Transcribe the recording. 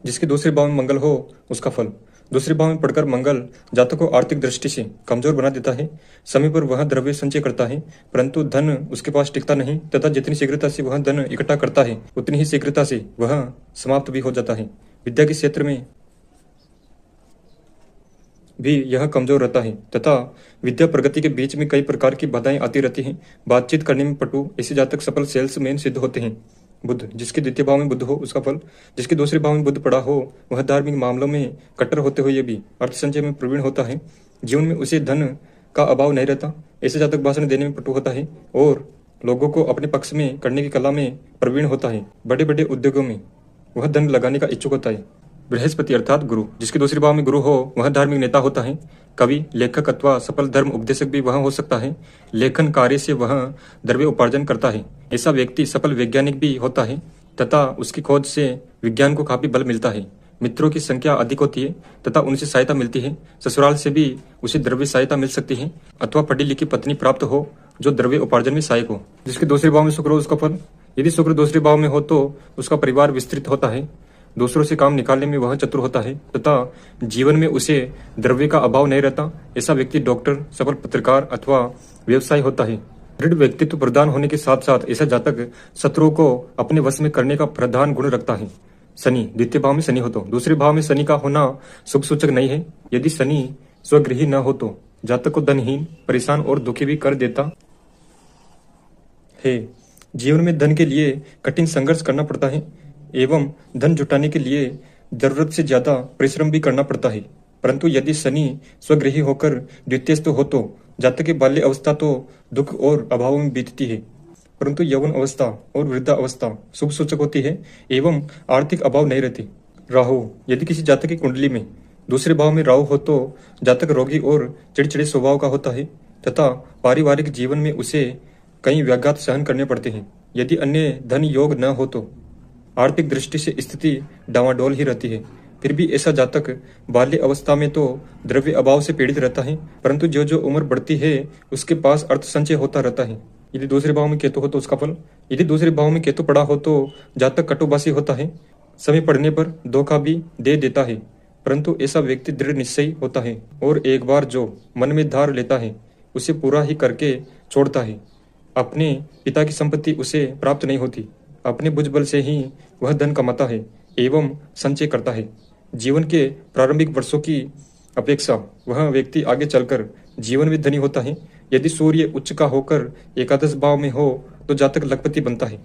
जिसके दूसरे भाव में मंगल हो उसका फल। दूसरे भाव में पढ़कर मंगल जातक को आर्थिक दृष्टि से कमजोर बना देता है। समय पर वह द्रव्य संचय करता है परंतु धन उसके पास टिकता नहीं तथा जितनी शीघ्रता से वह धन इकट्ठा करता है उतनी ही शीघ्रता से वह समाप्त भी हो जाता है। विद्या के क्षेत्र में भी यह कमजोर रहता है तथा विद्या प्रगति के बीच में कई प्रकार की बाधाएं आती रहती हैं। बातचीत करने में पटु ऐसे जातक सफल सेल्समैन सिद्ध होते हैं। बुध, जिसके द्वितीय भाव में बुध हो उसका फल। जिसके दूसरे भाव में बुध पड़ा हो वह धार्मिक मामलों में कट्टर होते हुए भी अर्थ संचय में प्रवीण होता है। जीवन में उसे धन का अभाव नहीं रहता। ऐसे जातक भाषण देने में पटु होता है और लोगों को अपने पक्ष में करने की कला में प्रवीण होता है। बड़े बड़े उद्योगों में वह धन लगाने का इच्छुक होता है। बृहस्पति अर्थात गुरु, जिसके दूसरे भाव में गुरु हो वह धार्मिक नेता होता है। कवि, लेखक अथवा सफल धर्म उपदेशक भी वह हो सकता है। लेखन कार्य से वह द्रव्य उपार्जन करता है। ऐसा व्यक्ति सफल वैज्ञानिक भी होता है तथा उसकी खोज से विज्ञान को काफी बल मिलता है। मित्रों की संख्या अधिक होती है तथा उनसे सहायता मिलती है। ससुराल से भी उसे द्रव्य सहायता मिल सकती है अथवा पढ़ी लिखी पत्नी प्राप्त हो जो द्रव्य उपार्जन में सहायक हो। जिसके दूसरे भाव में शुक्र हो उसका फल। यदि शुक्र दूसरे भाव में हो तो उसका परिवार विस्तृत होता है। दूसरों से काम निकालने में वह चतुर होता है तथा जीवन में उसे द्रव्य का अभाव नहीं रहता। ऐसा व्यक्ति डॉक्टर, सफल पत्रकार अथवा व्यवसाय होता है। दृढ़ व्यक्तित्व प्रदान होने के साथ साथ ऐसा जातक शत्रुओं को अपने वश में करने का प्रधान गुण रखता है। शनि, द्वितीय भाव में शनि हो तो दूसरे भाव में शनि का होना शुभ सूचक नहीं है। यदि शनि स्वगृही न हो तो जातक को धनहीन, परेशान और दुखी भी कर देता है। जीवन में धन के लिए कठिन संघर्ष करना पड़ता है एवं धन जुटाने के लिए जरूरत से ज्यादा परिश्रम भी करना पड़ता है। परंतु यदि शनि स्वगृही होकर द्वितीयस्थ हो तो जातक की बाल्य अवस्था तो दुख और अभाव में बीतती है परंतु यौवन अवस्था और वृद्धा अवस्था शुभ सूचक होती है एवं आर्थिक अभाव नहीं रहती। राहु, यदि किसी जातक की कुंडली में दूसरे भाव में राहु हो तो जातक रोगी और चिड़चिड़े स्वभाव का होता है तथा पारिवारिक जीवन में उसे कई व्याघात सहन करने पड़ते हैं। यदि अन्य धन योग न हो तो आर्थिक दृष्टि से स्थिति डावाडोल ही रहती है। फिर भी ऐसा जातक बाल्य अवस्था में तो द्रव्य अभाव से पीड़ित रहता है परंतु जो जो उम्र बढ़ती है उसके पास अर्थ संचय होता रहता है। यदि दूसरे भाव में केतु हो तो उसका फल। यदि दूसरे भाव में केतु पड़ा हो तो जातक कटुभाषी होता है। समय पड़ने पर धोखा भी दे देता है परंतु ऐसा व्यक्ति दृढ़ निश्चयी होता है और एक बार जो मन में धार लेता है उसे पूरा ही करके छोड़ता है। अपने पिता की संपत्ति उसे प्राप्त नहीं होती। अपने भुजबल से ही वह धन कमाता है एवं संचय करता है। जीवन के प्रारंभिक वर्षों की अपेक्षा वह व्यक्ति आगे चलकर जीवन में धनी होता है। यदि सूर्य उच्च का होकर एकादश भाव में हो तो जातक लखपति बनता है।